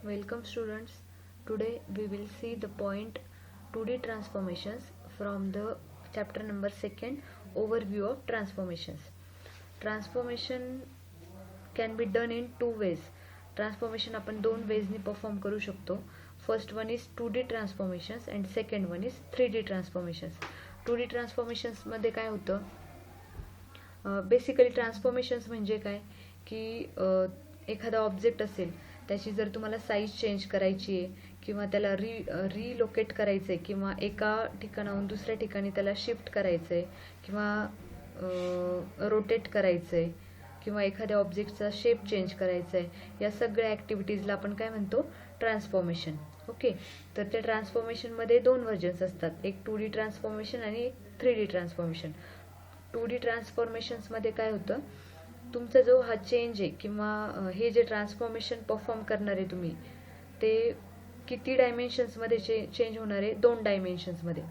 Welcome students. Today we will see the point 2D transformations from the chapter number 2 overview of transformations. Transformation can be done in two ways. Transformation आपण दोन वेजनी perform करू शकतो. First one is 2D transformations and second one is 3D transformations. 2D transformations मध्ये काय होतं, basically ट्रान्सफॉर्मेशन्स म्हणजे काय की एखादा ऑब्जेक्ट असेल त्याची जर तुम्हाला साईज चेंज करायची आहे किंवा त्याला रिलोकेट करायचं आहे किंवा एका ठिकाणाहून दुसऱ्या ठिकाणी त्याला शिफ्ट करायचं आहे किंवा रोटेट करायचं आहे किंवा एखाद्या ऑब्जेक्टचा शेप चेंज करायचा आहे, या सगळ्या ॲक्टिव्हिटीजला आपण काय म्हणतो, ट्रान्सफॉर्मेशन. ओके, तर त्या ट्रान्सफॉर्मेशनमध्ये दोन व्हर्जन्स असतात, एक 2D ट्रान्सफॉर्मेशन आणि एक 3D ट्रान्सफॉर्मेशन. 2D ट्रान्सफॉर्मेशन्समध्ये काय होतं, तुमचा जो हा चेंज आहे किंवा हे जे ट्रान्सफॉर्मेशन परफॉर्म करणार आहे तुम्ही, ते किती डायमेन्शन्समध्ये चेंज होणार आहे, 2 डायमेन्शन्समध्ये.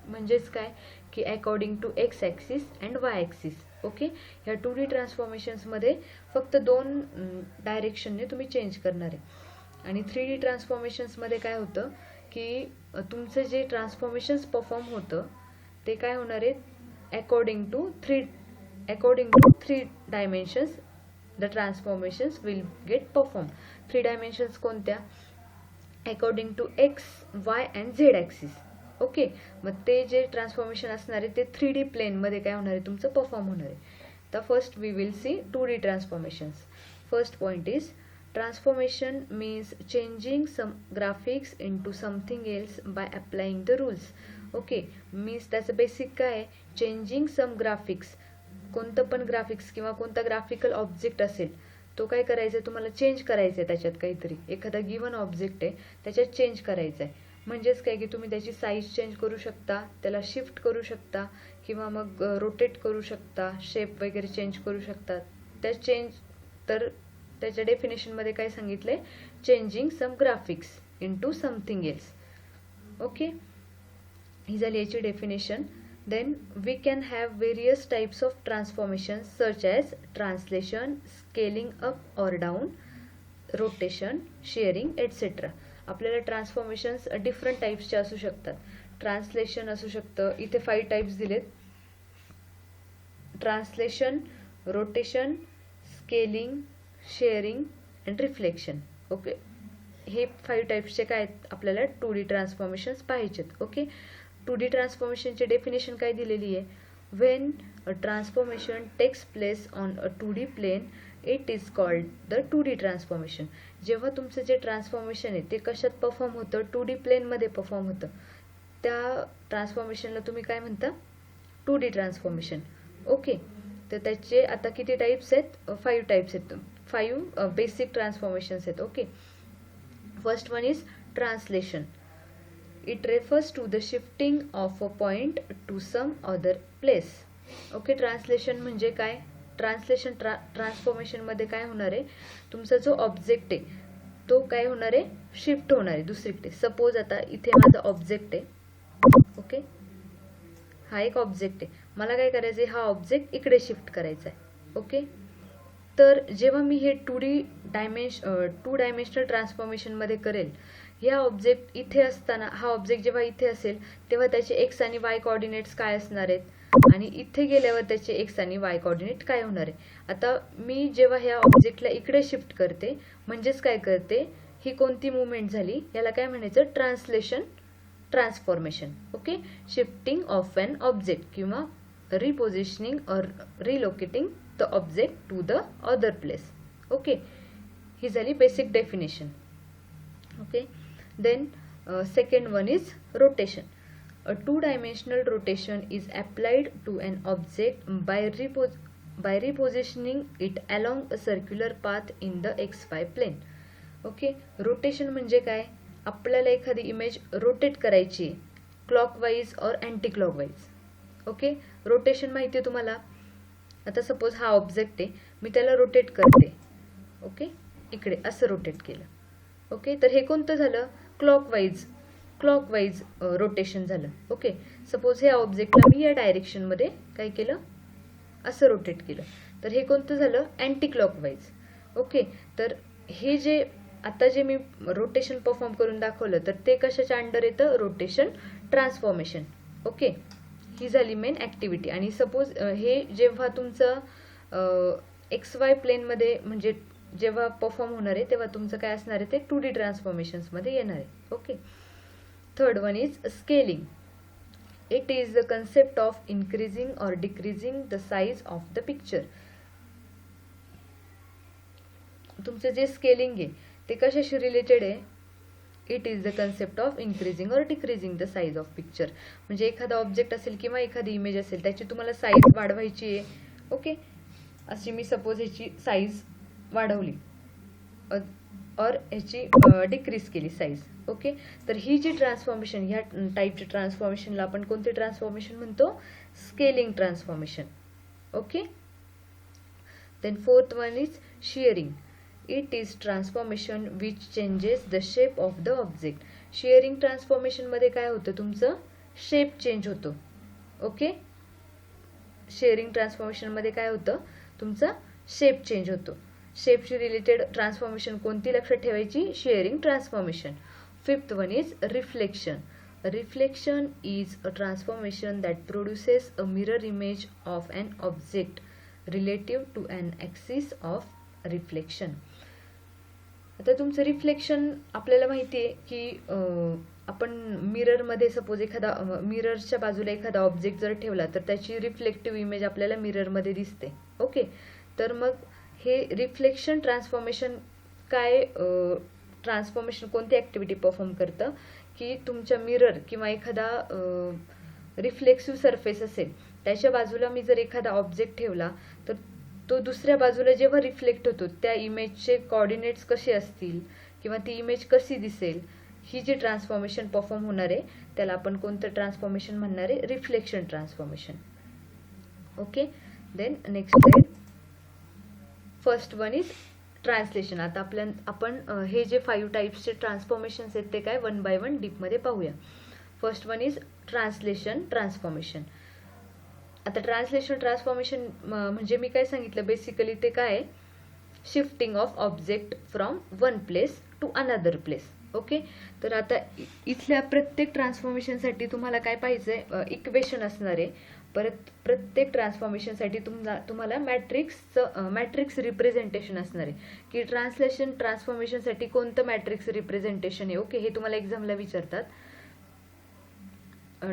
म्हणजेच काय की according to X axis and Y axis. Okay, ह्या 2D ट्रान्सफॉर्मेशन्समध्ये फक्त 2 डायरेक्शनने तुम्ही चेंज करणार आहे. आणि 3D ट्रान्सफॉर्मेशन्समध्ये काय होतं की तुमचं जे ट्रान्सफॉर्मेशन्स परफॉर्म होतं ते काय होणार आहे, according to three dimensions the transformations will get performed. 3 dimensions कोणत्या, according to x, y and z axis. Okay, मग ते जे ट्रान्सफॉर्मेशन असणार आहे ते 3D प्लेनमध्ये काय होणार आहे, तुमचं परफॉर्म होणार आहे. तर first we will see 2D transformations. First point is transformation means changing some graphics into something else by applying the rules. Okay, means त्याचं बेसिक काय आहे, चेंजिंग सम ग्राफिक्स. कोणतं पण ग्राफिक्स किंवा कोणता ग्राफिकल ऑब्जेक्ट असेल तो काय करायचा आहे, तुम्हाला चेंज करायचं आहे त्याच्यात काहीतरी, एखादा गिवन ऑब्जेक्ट आहे त्याच्यात चेंज करायचं आहे. म्हणजेच काय की तुम्ही त्याची साईज चेंज करू शकता, त्याला शिफ्ट करू शकता किंवा मग रोटेट करू शकता, शेप वगैरे चेंज करू शकता. त्या चेंज तर त्याच्या डेफिनेशनमध्ये काय सांगितलं आहे, changing some graphics into something else. Okay, ही झाली याची definition. Then we can have various types of transformations such as translation, scaling up or down, rotation, shearing, etc. आपल्याला ट्रान्सफॉर्मेशन्स डिफरंट टाईप्सचे असू शकतात. ट्रान्सलेशन असू शकतं, इथे 5 टाईप्स दिलेत, translation, rotation, scaling, shearing and reflection. Okay, हे 5 टाईप्सचे काय आहेत, आपल्याला 2D ट्रान्सफॉर्मेशन्स पाहिजेत. ओके, 2D ट्रान्सफॉर्मेशनची डेफिनेशन काय दिलेली आहे, when a transformation takes place on a 2D plane it is called the 2D transformation. जेव्हा तुमचं जे ट्रान्सफॉर्मेशन आहे ते कशात परफॉर्म होतं, 2D प्लेनमध्ये परफॉर्म होतं, त्या ट्रान्सफॉर्मेशनला तुम्ही काय म्हणता, 2D ट्रान्सफॉर्मेशन. ओके, तर त्याचे आता किती टाईप्स आहेत, 5 टाईप्स आहेत, 5 बेसिक ट्रान्सफॉर्मेशन्स आहेत. Okay, first one is translation. It refers to the shifting of a point to some other place. Okay, translation म्हणजे काय, ट्रान्सलेशन ट्रान्सफॉर्मेशनमध्ये काय होणार आहे, तुमचा जो ऑब्जेक्ट आहे तो काय होणार आहे, शिफ्ट होणार आहे दुसरीकडे. सपोज आता इथे माझा ऑब्जेक्ट आहे. ओके, हा एक ऑब्जेक्ट आहे, मला काय करायचं आहे, हा ऑब्जेक्ट इकडे शिफ्ट करायचा आहे. ओके, तर जेव्हा मी हे 2 डायमेन्शनल ट्रान्सफॉर्मेशनमध्ये करेल, ह्या ऑब्जेक्ट इथे असताना, हा ऑब्जेक्ट जेव्हा इथे असेल तेव्हा त्याचे एक्स आणि वाय कोऑर्डिनेट्स काय असणार आहेत आणि इथे गेल्यावर त्याचे एक्स आणि वाय कोऑर्डिनेट काय होणार आहे. आता मी जेव्हा ह्या ऑब्जेक्टला इकडे शिफ्ट करते, म्हणजेच काय करते, ही कोणती मुवमेंट झाली, याला काय म्हणायचं, translation transformation. Okay, shifting of an object किंवा repositioning or relocating the object to the other place. Okay, ही झाली basic definition. Okay, then second one is rotation. A 2-dimensional rotation is applied to an object by repositioning it along a circular path in the xy plane. Okay, rotation म्हणजे काय, आपल्याला एखादी image rotate करायची clockwise और anti clockwise. Okay, rotation माहिती आहे तुम्हाला. आता सपोज हा ऑब्जेक्ट आहे, मी त्याला रोटेट करते. ओके, इकडे असं रोटेट केलं. ओके, तर हे कोणतं झालं, क्लॉकवाईज रोटेशन झालं. ओके, सपोज ह्या ऑब्जेक्टला मी या डायरेक्शनमध्ये काय केलं, असं रोटेट केलं, तर हे कोणतं झालं, अँटी क्लॉकवाईज. ओके, तर हे जे आता जे मी रोटेशन परफॉर्म करून दाखवलं तर ते कशाच्या अंडर येतं, रोटेशन ट्रान्सफॉर्मेशन. ओके, ही झाली मेन ॲक्टिव्हिटी. आणि सपोज हे जेव्हा तुमचं XY प्लेनमध्ये म्हणजे जेव्हा परफॉर्म होणार आहे तेव्हा तुमचं काय असणार आहे, ते 2D ट्रान्सफॉर्मेशन्समध्ये येणार आहे. Okay, third one is scaling. It is the concept of increasing or decreasing the size of the picture. तुमचं जे स्केलिंग आहे ते कशाशी रिलेटेड आहे, it is the concept of increasing or decreasing the size of picture. म्हणजे एखादा object असेल किंवा एखादी इमेज असेल त्याची तुम्हाला साईज वाढवायची आहे. ओके, अशी मी सपोज ह्याची साईज वाढवली और ह्याची डिक्रीज केली साईज. ओके, तर ही जी ट्रान्सफॉर्मेशन, ह्या टाईपची ट्रान्सफॉर्मेशनला आपण कोणते ट्रान्सफॉर्मेशन म्हणतो, scaling transformation. Okay, then fourth one is shearing. It is transformation which changes the shape of the object. Shearing ट्रान्सफॉर्मेशनमध्ये काय होतं, तुमचं शेप चेंज होतो. ओके, शेअरिंग ट्रान्सफॉर्मेशनमध्ये काय होतं, तुमचा शेप चेंज होतो. शेपशी रिलेटेड ट्रान्सफॉर्मेशन कोणती लक्षात ठेवायची, shearing transformation. Fifth one is reflection. Reflection is a transformation that produces a mirror image of an object relative to an axis of reflection. आता तुमचं रिफ्लेक्शन आपल्याला माहिती आहे की आपण मिररमध्ये सपोज एखादा मिररच्या बाजूला एखादा ऑब्जेक्ट जर ठेवला तर त्याची रिफ्लेक्टिव्ह इमेज आपल्याला मिररमध्ये दिसते. ओके, तर मग हे रिफ्लेक्शन ट्रान्सफॉर्मेशन काय, ट्रान्सफॉर्मेशन कोणती ॲक्टिव्हिटी परफॉर्म करतं की तुमच्या मिरर किंवा एखादा रिफ्लेक्सिव्ह सरफेस असेल त्याच्या बाजूला मी जर एखादा ऑब्जेक्ट ठेवला तर तो दुसऱ्या बाजूला जेव्हा रिफ्लेक्ट होतो त्या इमेजचे कोऑर्डिनेट्स कसे असतील किंवा ती इमेज कशी दिसेल, ही जी ट्रान्सफॉर्मेशन परफॉर्म होणार आहे त्याला आपण कोणतं ट्रान्सफॉर्मेशन म्हणणार आहे, reflection transformation. Okay, then next आहे फर्स्ट वन इज ट्रान्सलेशन. आता आपण हे जे 5 टाईप्सचे ट्रान्सफॉर्मेशन्स आहेत ते काय वन बाय वन डीपमध्ये पाहूया. First one is translation transformation. आता ट्रान्सलेशन ट्रान्सफॉर्मेशन म्हणजे मी काय सांगितलं, बेसिकली ते काय आहे, shifting of object from one place to another place. Okay, तर आता इथल्या प्रत्येक ट्रान्सफॉर्मेशनसाठी तुम्हाला काय पाहिजे, इक्वेशन असणार आहे. परत प्रत्येक ट्रान्सफॉर्मेशनसाठी तुम्हाला मॅट्रिक्स रिप्रेझेंटेशन असणार आहे की ट्रान्सलेशन ट्रान्सफॉर्मेशनसाठी कोणतं मॅट्रिक्स रिप्रेझेंटेशन आहे. ओके, हे तुम्हाला एक्झामला विचारतात.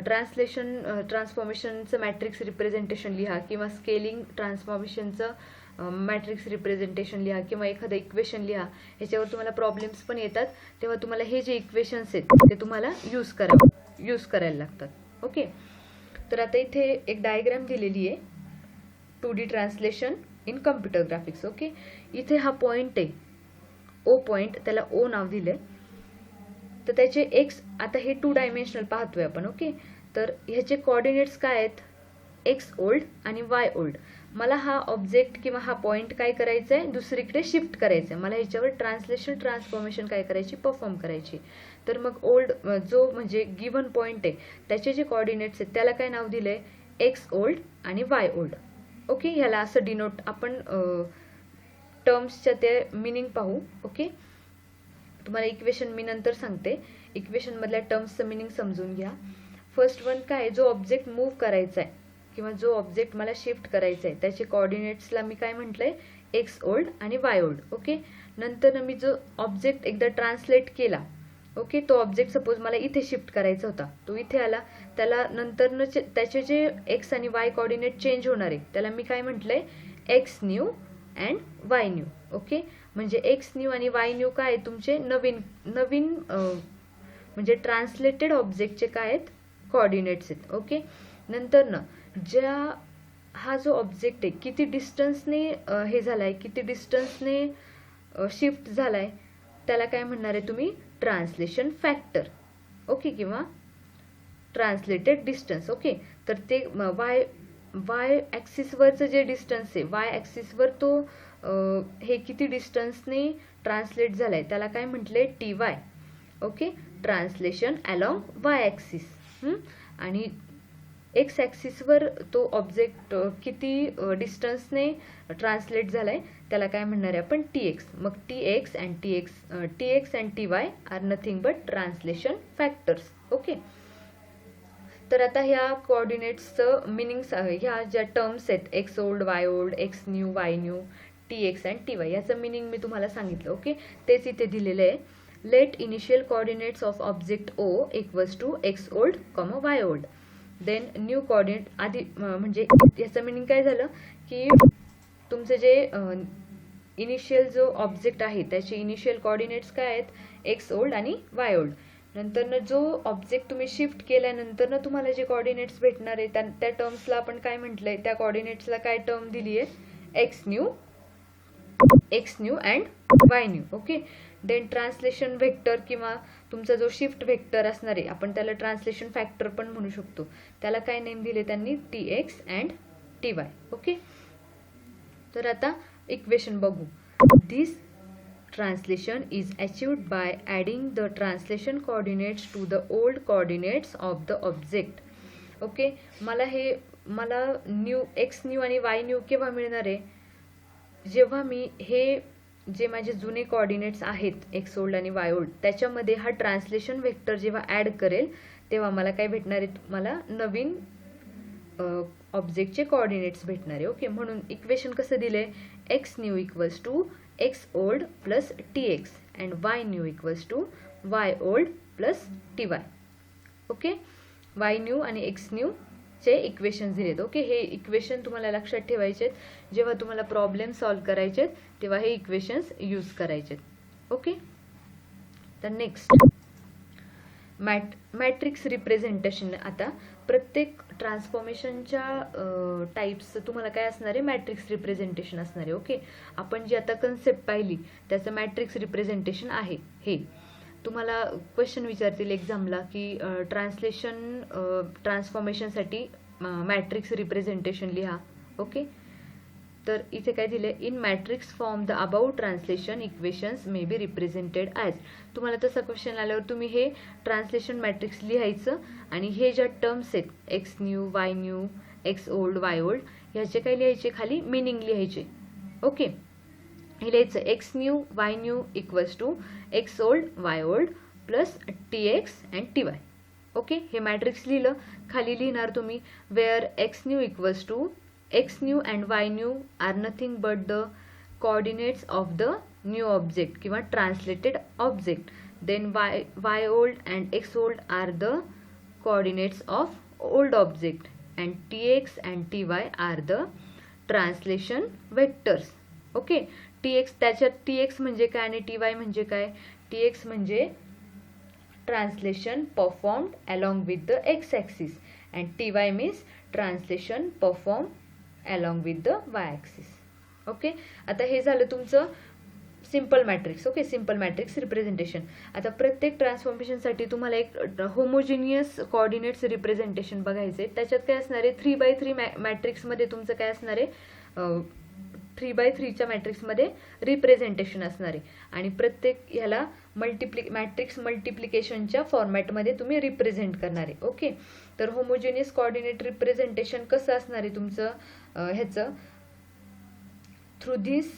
ट्रान्सलेशन ट्रान्सफॉर्मेशनचं मॅट्रिक्स रिप्रेझेंटेशन लिहा किंवा स्केलिंग ट्रान्सफॉर्मेशनचं मॅट्रिक्स रिप्रेझेंटेशन लिहा किंवा एखादं इक्वेशन लिहा. ह्याच्यावर तुम्हाला प्रॉब्लेम्स पण येतात, तेव्हा तुम्हाला हे जे इक्वेशन्स आहेत ते तुम्हाला यूज करायला लागतात. ओके, तर आता इथे एक डायग्राम दिलेली आहे 2D translation in computer graphics. Okay, इथे हा पॉईंट आहे ओ पॉईंट, त्याला ओ नाव दिलंय. तर त्याचे एक्स, आता हे 2 डायमेन्शनल पाहतोय आपण. ओके, तर ह्याचे कोऑर्डिनेट्स काय आहेत, एक्स ओल्ड आणि वाय ओल्ड. मला हा ऑब्जेक्ट किंवा हा पॉईंट काय करायचा आहे, दुसरीकडे शिफ्ट करायचं आहे. मला ह्याच्यावर ट्रान्सलेशन ट्रान्सफॉर्मेशन काय करायची, परफॉर्म करायची. तर मग ओल्ड जो म्हणजे गिवन पॉईंट आहे त्याचे जे कोऑर्डिनेट्स आहेत त्याला काय नाव दिलंय, एक्स ओल्ड आणि वाय ओल्ड. ओके, ह्याला असं डिनोट आपण टर्म्सच्या ते मिनिंग पाहू. ओके, तुम्हाला इक्वेशन मी नंतर सांगते, इक्वेशनमधल्या टर्म्सचं मिनिंग समजून घ्या. फर्स्ट वन काय, जो ऑब्जेक्ट मूव्ह करायचा आहे किंवा जो ऑब्जेक्ट मला शिफ्ट करायचा आहे त्याचे कोऑर्डिनेट्सला मी काय म्हटलंय, एक्स ओल्ड आणि वाय ओल्ड. ओके, नंतर मी जो ऑब्जेक्ट एकदा ट्रान्सलेट केला, ओके, तो ऑब्जेक्ट सपोज मला इथे शिफ्ट करायचा होता, तो इथे आला, त्याला नंतर त्याचे जे एक्स आणि वाय कोऑर्डिनेट चेंज होणार आहे त्याला मी काय म्हटलंय, x new and Y new. Okay, म्हणजे एक्स न्यू आणि वाय न्यू काय आहे, तुमचे नवीन म्हणजे ट्रान्सलेटेड ऑब्जेक्टचे काय आहेत, कोऑर्डिनेट्स आहेत. ओके, नंतर हा जो ऑब्जेक्ट आहे किती डिस्टन्सने हे झालाय, किती डिस्टन्सने शिफ्ट झालाय त्याला काय म्हणणार आहे तुम्ही, ट्रान्सलेशन फॅक्टर. ओके, किंवा ट्रान्सलेटेड डिस्टन्स. ओके, तर ते वाय ॲक्सिसवरचं जे डिस्टन्स आहे, वाय ॲक्सिसवर तो हे किती डिस्टन्सने ट्रान्सलेट झालाय त्याला काय म्हटले, T Y. Okay, translation along y axis. आणि एक्स ॲक्सिसवर तो ऑब्जेक्ट किती डिस्टन्सने ट्रान्सलेट झालाय त्याला काय म्हणणार आहे आपण टी एक्स. मग T X and T Y are nothing but translation factors. Okay, तर आता ह्या कोऑर्डिनेट्सचं मिनिंग्स ह्या ज्या टर्म्स आहेत x old, Y old, x new, Y new, T X and T Y, याचं मिनिंग मी तुम्हाला सांगितलं. ओके, तेच इथे दिलेलं आहे. Let initial coordinates of object O equals to x old comma Y old. Then new coordinate आधी म्हणजे याचं मिनिंग काय झालं की तुमचे जे इनिशियल जो ऑब्जेक्ट आहे त्याचे इनिशियल कोऑर्डिनेट्स काय आहेत एक्स ओल्ड आणि वाय ओल्ड. नंतर जो ऑब्जेक्ट तुम्ही शिफ्ट केल्यानंतर तुम्हाला जे कोऑर्डिनेट्स भेटणार आहे त्या टर्म्सला आपण काय म्हटलंय, त्या कोऑर्डिनेट्सला काय टर्म दिली आहे x new and Y new. Okay, then translation vector किंवा तुमचा जो शिफ्ट व्हेक्टर असणार आहे आपण त्याला ट्रान्सलेशन फॅक्टर पण म्हणू शकतो, त्याला काय नेम दिले त्यांनी T X and T Y. Okay, तर आता इक्वेशन बघू. दिस translation is achieved by adding the translation coordinates to the old coordinates of the object. Okay, मला न्यू एक्स न्यू आणि वाय न्यू केव्हा मिळणार आहे, जेव्हा मी हे जे माझे जुने कोऑर्डिनेट्स आहेत एक्स ओल्ड आणि वाय ओल्ड त्याच्यामध्ये हा ट्रान्सलेशन व्हेक्टर जेव्हा ॲड करेल तेव्हा मला काय भेटणार आहे, मला नवीन ऑब्जेक्टचे कोऑर्डिनेट्स भेटणार आहे. ओके, म्हणून इक्वेशन कसं दिलंय X new equals to x old plus T X and Y new equals to Y old plus T Y. Okay, Y new आणि एक्स न्यू चे इक्वेशन दिलेत. ओके, हे इक्वेशन तुम्हाला लक्षात ठेवायचे जेव्हा तुम्हाला प्रॉब्लेम सॉल्व करायचे तेव्हा हे इक्वेशन्स यूज करायचे. ओके, तर नेक्स्ट मॅट्रिक्स रिप्रेझेंटेशन. आता प्रत्येक ट्रान्सफॉर्मेशनच्या टाइप्स तुम्हाला काय असणार आहे, मॅट्रिक्स रिप्रेझेंटेशन असणार आहे. ओके, आपण जी आता कन्सेप्ट पाहिली त्याचं मॅट्रिक्स रिप्रेझेंटेशन आहे. हे तुम्हाला क्वेश्चन विचारतील एक्झामला की ट्रान्सफॉर्मेशनसाठी मॅट्रिक्स रिप्रेझेंटेशन लिहा. ओके, तर इथे काय दिले, in matrix form the about translation equations may be represented as. तुम्हाला तसा क्वेश्चन आल्यावर तुम्ही हे ट्रान्सलेशन मॅट्रिक्स लिहायचं आणि हे ज्या टर्म्स आहेत X new, Y new, X old, Y old ह्याचे काय लिहायचे, खाली मिनिंग लिहायचे. ओके, हे लिहायचं X new Y new equals to x old Y old plus T X and T Y. Okay, हे मॅट्रिक्स लिहिलं, खाली लिहिणार तुम्ही where X new equals to x new and y new are nothing but the coordinates of the new object किंवा translated object. Then y old and x old are the coordinates of old object and tx and ty are the translation vectors. Okay, tx त्याच्यात tx म्हणजे काय आणि ty म्हणजे काय, tx म्हणजे translation performed along with the x axis and ty means translation performed along with the y axis. Okay, आता हे झालं तुमचं simple matrix. Okay, simple matrix representation. आता प्रत्येक ट्रान्सफॉर्मेशनसाठी तुम्हाला एक होमोजिनियस कोऑर्डिनेट्स रिप्रेझेंटेशन बघायचे. त्याच्यात काय असणार आहे, 3x3 मॅट्रिक्समध्ये तुमचं काय असणार आहे, 3x3च्या मॅट्रिक्समध्ये रिप्रेझेंटेशन असणार आहे आणि प्रत्येक ह्याला मॅट्रिक्स मल्टिप्लिकेशनच्या फॉर्मॅटमध्ये तुम्ही रिप्रेझेंट करणार आहे. ओके, तर होमोजिनियस कोऑर्डिनेट रिप्रेझेंटेशन कसं असणार आहे तुमचं ह्याचं, through this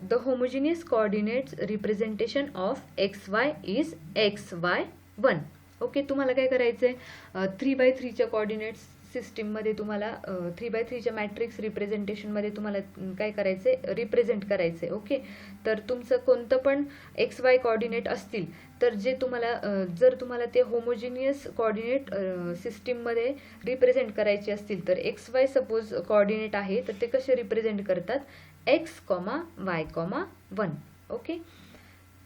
the homogeneous coordinates representation of x Y is XY1. Okay, तुम्हाला काय करायचं आहे, 3x3च्या कोऑर्डिनेट्स सिस्टीममध्ये तुम्हाला 3x3च्या मॅट्रिक्स रिप्रेझेंटेशनमध्ये तुम्हाला काय करायचं आहे, रिप्रेझेंट करायचं आहे. ओके, तर तुमचं कोणतं पण XY कोऑर्डिनेट असतील तर जे तुम्हाला जर तुम्हाला ते होमोजिनियस कोऑर्डिनेट सिस्टीममध्ये रिप्रेझेंट करायचे असतील तर XY सपोज कोऑर्डिनेट आहे तर ते कसे रिप्रेझेंट करतात, x, y, 1. ओके,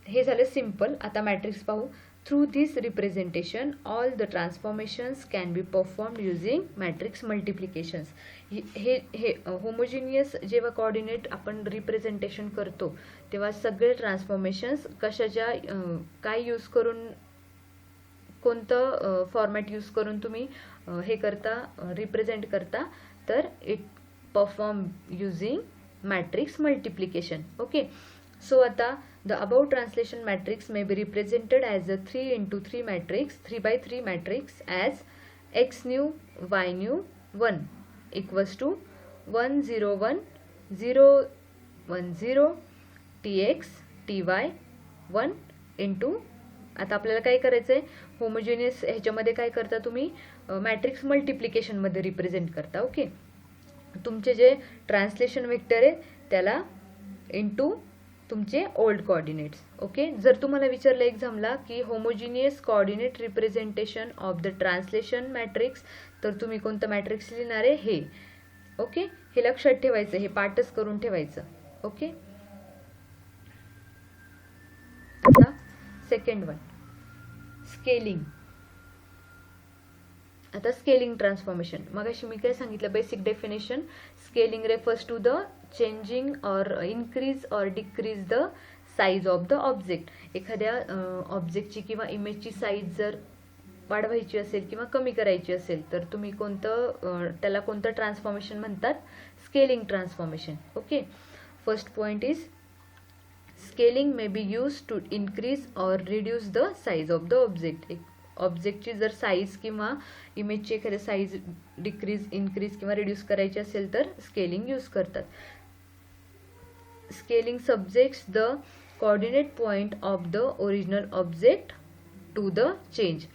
हे झालं सिंपल. आता मॅट्रिक्स पाहू. Through this representation, all the transformations can be performed using matrix multiplications. हे होमोजिनियस जेव्हा कोऑर्डिनेट आपण रिप्रेझेंटेशन करतो तेव्हा सगळे ट्रान्सफॉर्मेशन्स कशाच्या काय यूज करून, कोणतं फॉर्मॅट यूज करून तुम्ही हे करता, रिप्रेझेंट करता, तर it perform using matrix multiplication. Okay, so आता the above translation matrix may be represented as a 3x3 matrix, 3x3 matrix as X new Y new 1 equals to 101,010 tx ty 1 into, आता आपल्याला काय करायचं आहे, homogeneous ह्याच्यामध्ये काय करता तुम्ही, मॅट्रिक्स मल्टिप्लिकेशनमध्ये रिप्रेझेंट करता. ओके, तुमचे जे ट्रान्सलेशन वेक्टर आहे त्याला इंटू तुमचे ओल्ड कोऑर्डिनेट्स. ओके, जर तुम्हाला विचारलं एक्झामला की homogeneous coordinate representation of the translation matrix, तर तुम्ही कोणतं मॅट्रिक्स लिहिणार आहे हे. ओके, हे लक्षात ठेवायचं, हे पाठच करून ठेवायचं. ओके, आता सेकंड वन, स्केलिंग. आता स्केलिंग ट्रान्सफॉर्मेशन, मगाशी मी काय सांगितलं, basic definition, scaling refers to the changing or increase or decrease the size of the object. एखाद्या ऑब्जेक्टची किंवा इमेजची साईज जर वाढवायची असेल किंवा कमी करायची असेल तर तुम्ही त्याला कोणतं ट्रान्सफॉर्मेशन म्हणतात, scaling transformation. Okay, first point is scaling may be use to increase or reduce the size of the object. ऑब्जेक्टची जर साईज किंवा इमेजची एखादी साईज डिक्रीज, इन्क्रीज किंवा रिड्यूस करायची असेल तर स्केलिंग यूज करतात. Scaling subjects the coordinate point of the original object to the change.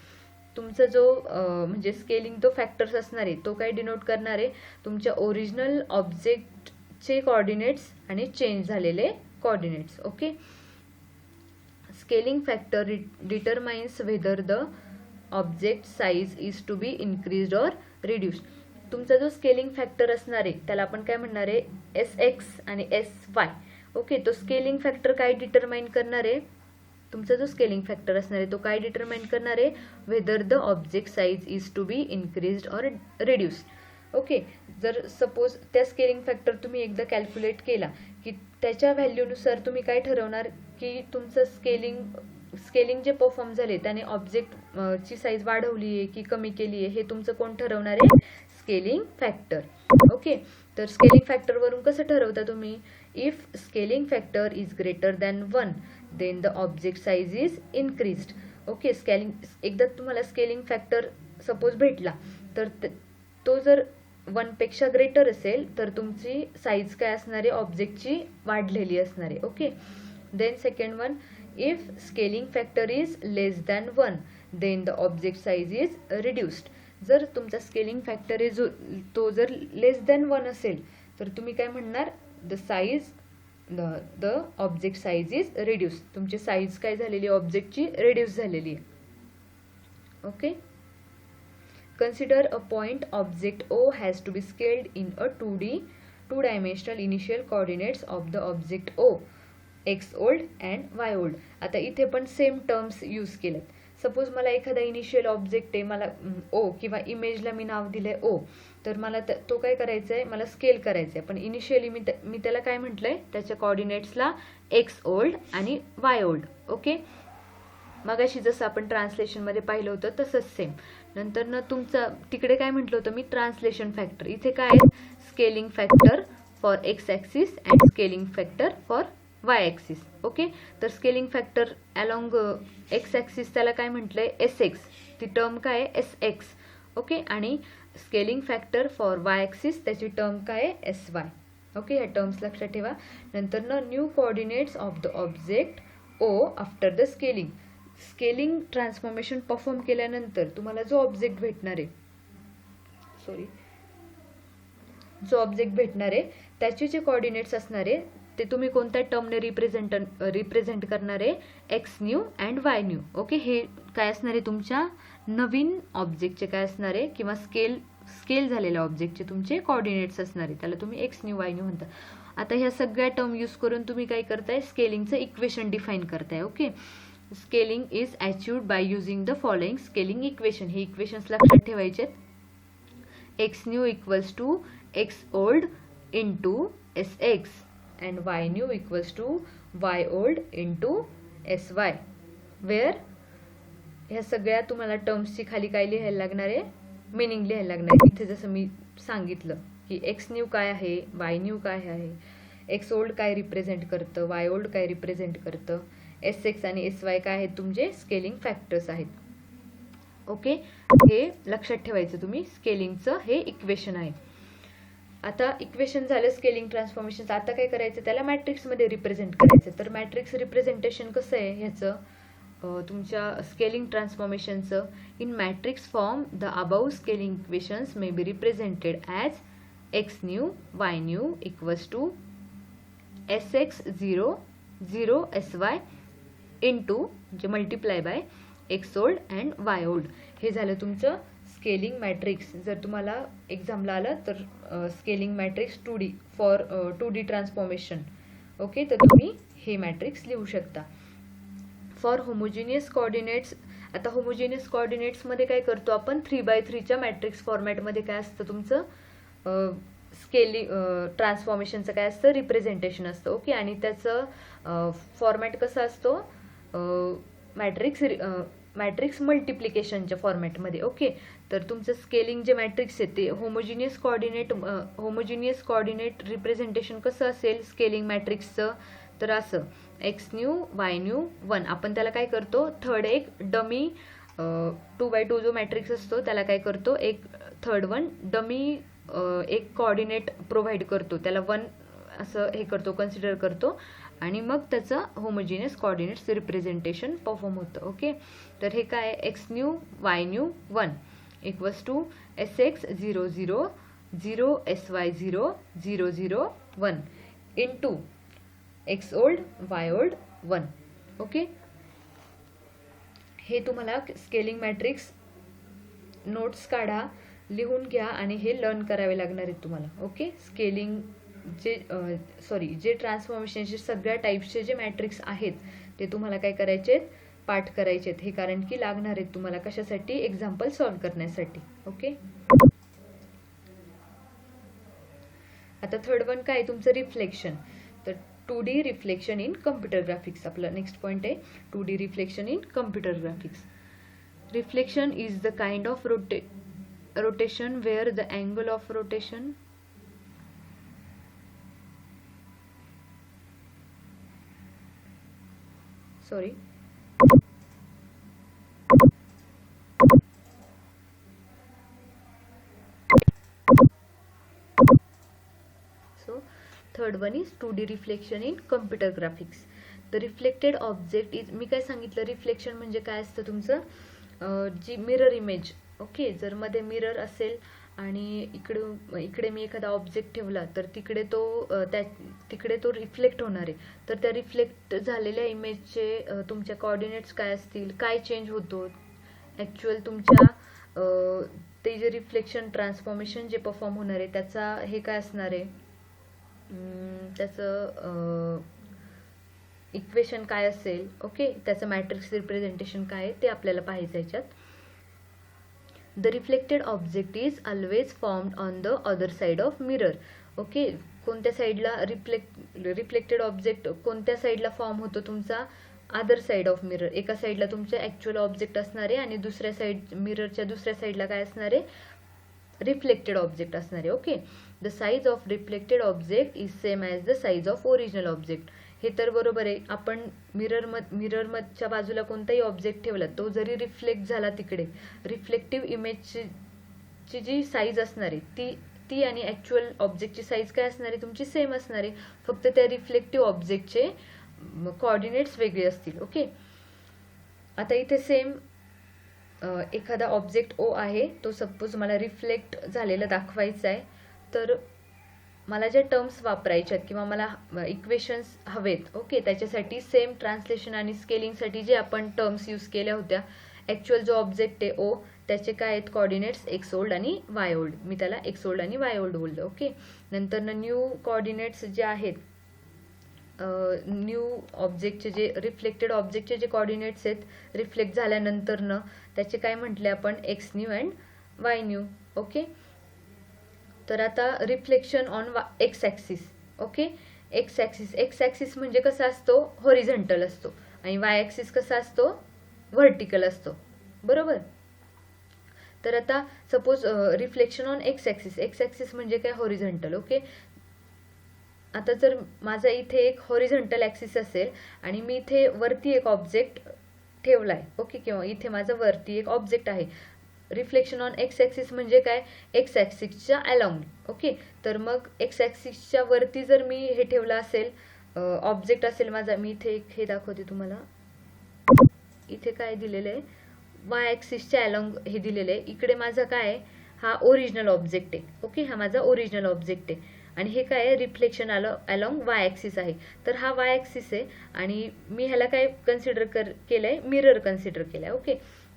तुमचा जो म्हणजे स्केलिंग तो फॅक्टर्स असणार आहे तो काय डिनोट करणार आहे, तुमच्या ओरिजिनल ऑब्जेक्टचे कोऑर्डिनेट्स आणि चेंज झालेले coordinates. Okay, scaling factor determines whether the object size is to be increased or reduced. तुमचा जो स्केलिंग फॅक्टर असणार आहे त्याला आपण काय म्हणणार आहे, SX आणि SY. ओके, तो स्केलिंग फॅक्टर काय डिटरमाइन करणार आहे, तुमचा जो स्केलिंग फॅक्टर असणार आहे तो काय डिटरमाइन करणार आहे, whether the object size is to be increased or reduced. Okay, जर सपोज त्या स्केलिंग फॅक्टर तुम्ही एकदा कॅल्क्युलेट केला की त्याच्या व्हॅल्यूनुसार तुम्ही काय ठरवणार की तुमचं स्केलिंग जे परफॉर्म झाले त्याने ऑब्जेक्ट ची साईज वाढवली आहे की कमी केली आहे हे तुमचं कोण ठरवणार आहे, स्केलिंग फॅक्टर. ओके, तर स्केलिंग फॅक्टर वरून कसं ठरवता तुम्ही, if scaling factor is greater than 1 then the object size is increased. Okay, एकदा तुम्हाला स्केलिंग फॅक्टर सपोज भेटला तर तो जर 1 पेक्षा ग्रेटर असेल तर तुमची साईज काय असणार आहे, ऑब्जेक्टची वाढलेली असणार आहे. Okay, then second one, if scaling factor is less than 1 then the object size is reduced. जर तुमचा स्केलिंग फॅक्टर तो जर लेस दॅन 1 असेल तर तुम्ही काय म्हणणार, the object size is reduce. तुमची साईज काय झालेली, ऑब्जेक्टची रिड्यूस झालेली आहे. Okay, consider a point object O has to be scaled in a 2-dimensional initial coordinates of the object O, x old and y old. आता इथे पण same terms use केलेत. Suppose मला एखादा इनिशियल ऑब्जेक्ट आहे, मला O किंवा इमेजला मी नाव दिलंय O, तर मला तो काय करायचा आहे, मला स्केल करायचा आहे. पण इनिशियली मी त्याला काय म्हटलंय, त्याच्या कोऑर्डिनेट्सला x ओल्ड आणि y ओल्ड. ओके, मगाशी जसं आपण ट्रान्सलेशनमध्ये पाहिलं होतं तसंच सेम. नंतर ना तुमचं तिकडे काय म्हटलं होतं मी, ट्रान्सलेशन फॅक्टर. इथे काय आहे, scaling factor for X axis and scaling factor for Y axis. Okay, तर scaling factor along X axis त्याला काय म्हटलंय, SX. ती टर्म काय आहे, SX. ओके, आणि scaling factor for Y axis त्याची टर्म काय आहे, SY. ओके, ह्या टर्म्स लक्षात ठेवा. नंतर ना new coordinates of the object O after the scaling. Scaling transformation perform केल्यानंतर तुम्हाला जो ऑब्जेक्ट भेटणार आहे त्याचे जे कोऑर्डिनेट्स असणार आहे ते तुम्ही कोणत्या टर्मने रिप्रेझेंट करणार आहे, x new and Y new. Okay, हे काय असणार आहे, तुमच्या नवीन ऑब्जेक्टचे काय असणार आहे किंवा स्केल झालेल्या ऑब्जेक्टचे तुमचे कोऑर्डिनेट्स असणार आहे, त्याला तुम्ही एक्स न्यू वाय न्यू म्हणता. आता ह्या सगळ्या टर्म यूज करून तुम्ही काय करताय, स्केलिंगचं इक्वेशन डिफाईन करताय. Okay, scaling is achieved by using the following scaling equation. हे इक्वेशन्स लक्षात ठेवायचे. X new equals to x old into SX and y new equals to y old into SY, where ह्या सगळ्या तुम्हाला टर्म्सची खाली काय लिहायला लागणार आहे, मिनिंग लिहायला लागणार आहे. इथे जसं मी सांगितलं की एक्स न्यू काय आहे, वाय न्यू काय आहे, एक्स ओल्ड काय रिप्रेझेंट करतं, वाय ओल्ड काय रिप्रेझेंट करतं, SX आणि SY काय आहेत तुमचे स्केलिंग फॅक्टर्स आहेत. ओके, हे लक्षात ठेवायचं तुम्ही. स्केलिंगचं हे इक्वेशन आहे. आता इक्वेशन झालं स्केलिंग ट्रान्सफॉर्मेशन. आता काय करायचं, त्याला मॅट्रिक्समध्ये रिप्रेझेंट करायचं. तर मॅट्रिक्स रिप्रेझेंटेशन कसं आहे ह्याचं, तुमच्या स्केलिंग ट्रान्सफॉर्मेशनचं, in matrix form the above scaling equations may be represented as X new Y new equals to sx0 0 sy into जे multiply by X old and Y old. हे झालं तुमचं स्केलिंग मॅट्रिक्स. जर तुम्हाला एक्झामला आलं तर scaling matrix 2D for 2D transformation. Okay, तर तुम्ही हे मॅट्रिक्स लिहू शकता. फॉर होमोजिनियस कोऑर्डिनेट्स, आता होमोजिनियस कोऑर्डिनेट्समध्ये काय करतो आपण, 3x3च्या मॅट्रिक्स फॉर्मॅटमध्ये काय असतं तुमचं स्केलिंग ट्रान्सफॉर्मेशनचं काय असतं, रिप्रेझेंटेशन असतं. ओके, आणि त्याचं फॉर्मॅट कसं असतो, मॅट्रिक्स मल्टिप्लिकेशनच्या फॉर्मॅटमध्ये. ओके, तर तुमचं स्केलिंग जे मॅट्रिक्स आहे ते होमोजिनियस कोऑर्डिनेट रिप्रेझेंटेशन कसं असेल स्केलिंग मॅट्रिक्सचं, तर असं एक्स न्यू वाय न्यू 1. आपण त्याला काय करतो, थर्ड एक डमी 2x2 जो मॅट्रिक्स असतो त्याला काय करतो, एक थर्ड वन डमी एक कोऑर्डिनेट प्रोव्हाइड करतो, त्याला 1 असं हे करतो, कन्सिडर करतो, आणि मग त्याचं होमोजिनियस कोऑर्डिनेट्स रिप्रेझेंटेशन परफॉर्म होतं. ओके, तर हे काय, x new Y new 1 equals to sx0 0 0 sy0 0 0 1 into x old Y old 1. Okay, हे तुम्हाला स्केलिंग मॅट्रिक्स नोट्स काढा, लिहून घ्या, आणि हे लर्न करावे लागणार आहेत तुम्हाला. ओके, स्केलिंग जे ट्रान्सफॉर्मेशनचे सगळ्या टाईप्सचे जे मॅट्रिक्स आहेत ते तुम्हाला काय करायचे, पाठ करायचे आहेत. हे कारण की लागणार आहेत तुम्हाला कशासाठी, एक्झाम्पल सॉल्व्ह करण्यासाठी. ओके, आता थर्ड वन काय तुमचं रिफ्लेक्शन. तर 2D reflection in computer graphics आपलं नेक्स्ट पॉईंट आहे. 2D reflection in computer graphics. Reflection is the kind of rotation where the angle of rotation sorry so third one is 2D reflection in computer graphics. The reflected object is, मी काय सांगितलं, reflection म्हणजे काय असतं तुमचं, जी mirror image. Okay, जर मध्ये mirror असेल आणि इकडे मी एखादा ऑब्जेक्ट ठेवला तर तिकडे तो रिफ्लेक्ट होणार आहे. तर त्या रिफ्लेक्ट झालेल्या इमेजचे तुमच्या कोऑर्डिनेट्स काय असतील, काय चेंज होतो ॲक्च्युअल तुमच्या ते जे रिफ्लेक्शन ट्रान्सफॉर्मेशन जे परफॉर्म होणार आहे त्याचा हे काय असणार आहे, त्याचं इक्वेशन काय असेल. ओके, त्याचं मॅट्रिक्स रिप्रेझेंटेशन काय आहे ते आपल्याला पाहायचं याच्यात. The reflected object is always formed on the other side of mirror. Okay, कोणत्या साईडला रिफ्लेक्टेड ऑब्जेक्ट कोणत्या साईडला फॉर्म होतो तुमचा, अदर साईड ऑफ मिरर. एका साईडला तुमचे ॲक्च्युअल ऑब्जेक्ट असणार आहे आणि दुसऱ्या साईड मिररच्या दुसऱ्या साईडला काय असणार आहे, रिफ्लेक्टेड ऑब्जेक्ट असणार आहे. Okay, the size of reflected object is same as the size of original object. हे तर बरोबर आहे. आपण मिररच्या बाजूला कोणताही ऑब्जेक्ट ठेवला तो जरी रिफ्लेक्ट झाला तिकडे, रिफ्लेक्टिव्ह इमेजची जी साईज असणार आहे ती आणि ॲक्च्युअल ऑब्जेक्टची साईज काय असणार आहे तुमची सेम असणार आहे, फक्त त्या रिफ्लेक्टिव्ह ऑब्जेक्टचे कोऑर्डिनेट्स वेगळे असतील. ओके, आता इथे सेम एखादा ऑब्जेक्ट ओ आहे, तो सपोज मला रिफ्लेक्ट झालेला दाखवायचा आहे, तर मला ज्या टर्म्स वापरायच्यात किंवा मला इक्वेशन्स हवेत, ओके, त्याच्यासाठी सेम ट्रान्सलेशन आणि स्केलिंगसाठी जे आपण टर्म्स यूज केल्या होत्या, ॲक्च्युअल जो ऑब्जेक्ट आहे ओ त्याचे काय आहेत कोऑर्डिनेट्स एक्स ओल्ड आणि वाय ओल्ड. मी त्याला एक्स ओल्ड आणि वाय ओल्ड बोललो. ओके, नंतर न्यू कोऑर्डिनेट्स जे आहेत, न्यू ऑब्जेक्टचे जे रिफ्लेक्टेड ऑब्जेक्टचे जे कोऑर्डिनेट्स आहेत रिफ्लेक्ट झाल्यानंतरनं त्याचे काय म्हटले आपण, x new and Y new. Okay, तर आता reflection on x axis. Okay, x axis म्हणजे कसा असतो, हॉरिझॉन्टल असतो, आणि वाय ॲक्सिस कसा असतो, व्हर्टिकल असतो. बरोबर. तर आता suppose reflection on x axis म्हणजे काय, हॉरिझॉन्टल. ओके, आता जर माझा इथे एक हॉरिझॉन्टल ॲक्सिस असेल आणि मी इथे वरती एक ऑब्जेक्ट ठेवलाय, ओके, किंवा इथे माझं वरती एक ऑब्जेक्ट आहे. रिफ्लेक्शन ऑन एक्स ॲक्सिस म्हणजे काय, एक्स ॲक्सिसच्या अलॉंग, ओके. तर मग एक्स ॲक्सिसच्या वरती जर मी हे ठेवलं असेल, ऑब्जेक्ट असेल माझा, मी इथे एक हे दाखवते तुम्हाला. इथे काय दिलेलं आहे, वाय ॲक्सिसच्या अलॉंग हे दिलेलं आहे. इकडे माझा काय आहे, हा ओरिजिनल ऑब्जेक्ट आहे, ओके, हा माझा ओरिजिनल ऑब्जेक्ट आहे. आणि हे काय आहे, रिफ्लेक्शन अलॉंग वाय ॲक्सिस आहे. तर हा वाय ॲक्सिस आहे आणि मी ह्याला काय कन्सिडर केलंय, मिरर कन्सिडर केलाय, ओके.